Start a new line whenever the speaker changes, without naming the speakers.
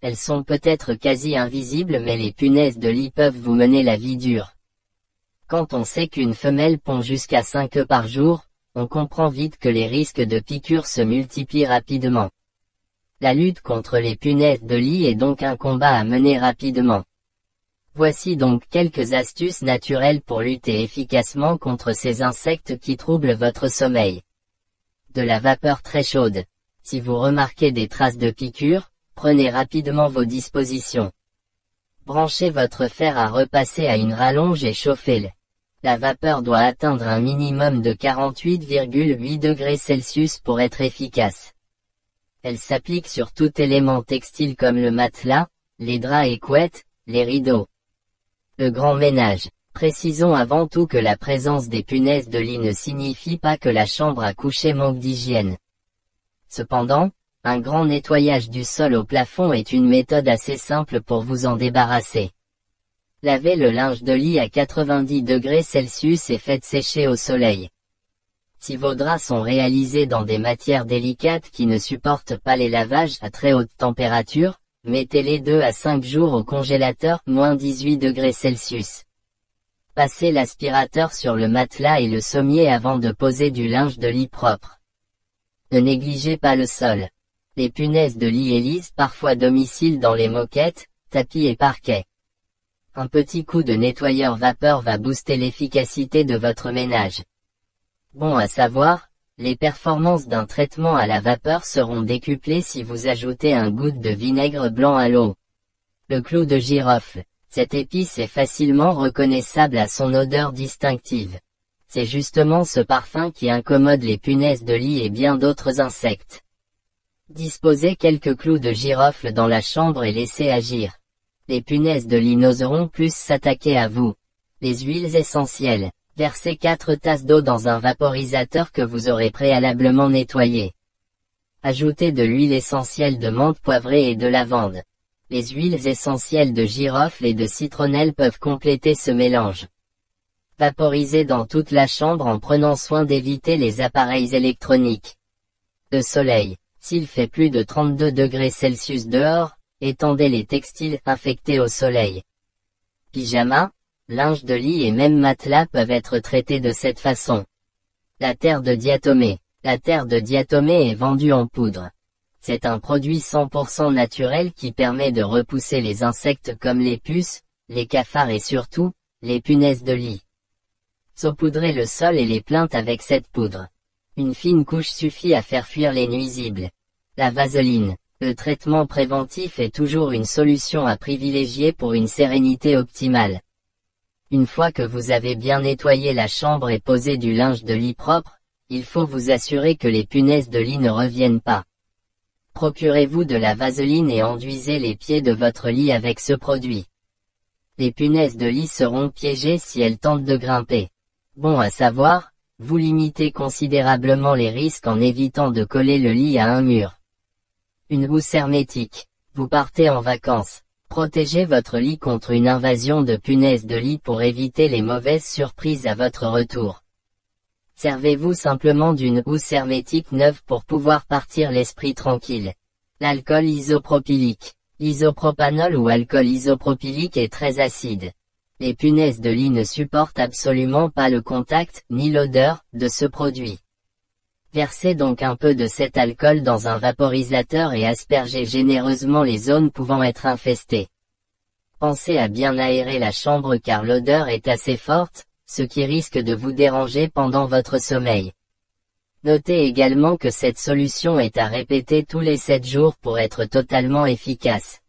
Elles sont peut-être quasi invisibles mais les punaises de lit peuvent vous mener la vie dure. Quand on sait qu'une femelle pond jusqu'à 5 œufs par jour, on comprend vite que les risques de piqûres se multiplient rapidement. La lutte contre les punaises de lit est donc un combat à mener rapidement. Voici donc quelques astuces naturelles pour lutter efficacement contre ces insectes qui troublent votre sommeil. De la vapeur très chaude. Si vous remarquez des traces de piqûres, prenez rapidement vos dispositions. Branchez votre fer à repasser à une rallonge et chauffez-le. La vapeur doit atteindre un minimum de 48,8 degrés Celsius pour être efficace. Elle s'applique sur tout élément textile comme le matelas, les draps et couettes, les rideaux. Le grand ménage. Précisons avant tout que la présence des punaises de lit ne signifie pas que la chambre à coucher manque d'hygiène. Cependant, un grand nettoyage du sol au plafond est une méthode assez simple pour vous en débarrasser. Lavez le linge de lit à 90 degrés Celsius et faites sécher au soleil. Si vos draps sont réalisés dans des matières délicates qui ne supportent pas les lavages à très haute température, mettez-les 2 à 5 jours au congélateur, -18 degrés Celsius. Passez l'aspirateur sur le matelas et le sommier avant de poser du linge de lit propre. Ne négligez pas le sol. Les punaises de lit élisent parfois domicile dans les moquettes, tapis et parquets. Un petit coup de nettoyeur vapeur va booster l'efficacité de votre ménage. Bon à savoir, les performances d'un traitement à la vapeur seront décuplées si vous ajoutez un goutte de vinaigre blanc à l'eau. Le clou de girofle. Cette épice est facilement reconnaissable à son odeur distinctive. C'est justement ce parfum qui incommode les punaises de lit et bien d'autres insectes. Disposez quelques clous de girofle dans la chambre et laissez agir. Les punaises de lit n'oseront plus s'attaquer à vous. Les huiles essentielles. Versez 4 tasses d'eau dans un vaporisateur que vous aurez préalablement nettoyé. Ajoutez de l'huile essentielle de menthe poivrée et de lavande. Les huiles essentielles de girofle et de citronnelle peuvent compléter ce mélange. Vaporisez dans toute la chambre en prenant soin d'éviter les appareils électroniques. Le soleil. S'il fait plus de 32 degrés Celsius dehors, étendez les textiles infectés au soleil. Pyjama, linge de lit et même matelas peuvent être traités de cette façon. La terre de diatomée. La terre de diatomée est vendue en poudre. C'est un produit 100% naturel qui permet de repousser les insectes comme les puces, les cafards et surtout, les punaises de lit. Saupoudrez le sol et les plinthes avec cette poudre. Une fine couche suffit à faire fuir les nuisibles. La vaseline. Le traitement préventif est toujours une solution à privilégier pour une sérénité optimale. Une fois que vous avez bien nettoyé la chambre et posé du linge de lit propre, il faut vous assurer que les punaises de lit ne reviennent pas. Procurez-vous de la vaseline et enduisez les pieds de votre lit avec ce produit. Les punaises de lit seront piégées si elles tentent de grimper. Bon à savoir, vous limitez considérablement les risques en évitant de coller le lit à un mur. Une housse hermétique. Vous partez en vacances. Protégez votre lit contre une invasion de punaises de lit pour éviter les mauvaises surprises à votre retour. Servez-vous simplement d'une housse hermétique neuve pour pouvoir partir l'esprit tranquille. L'alcool isopropylique. L'isopropanol ou alcool isopropylique est très acide. Les punaises de lit ne supportent absolument pas le contact, ni l'odeur, de ce produit. Versez donc un peu de cet alcool dans un vaporisateur et aspergez généreusement les zones pouvant être infestées. Pensez à bien aérer la chambre car l'odeur est assez forte, ce qui risque de vous déranger pendant votre sommeil. Notez également que cette solution est à répéter tous les 7 jours pour être totalement efficace.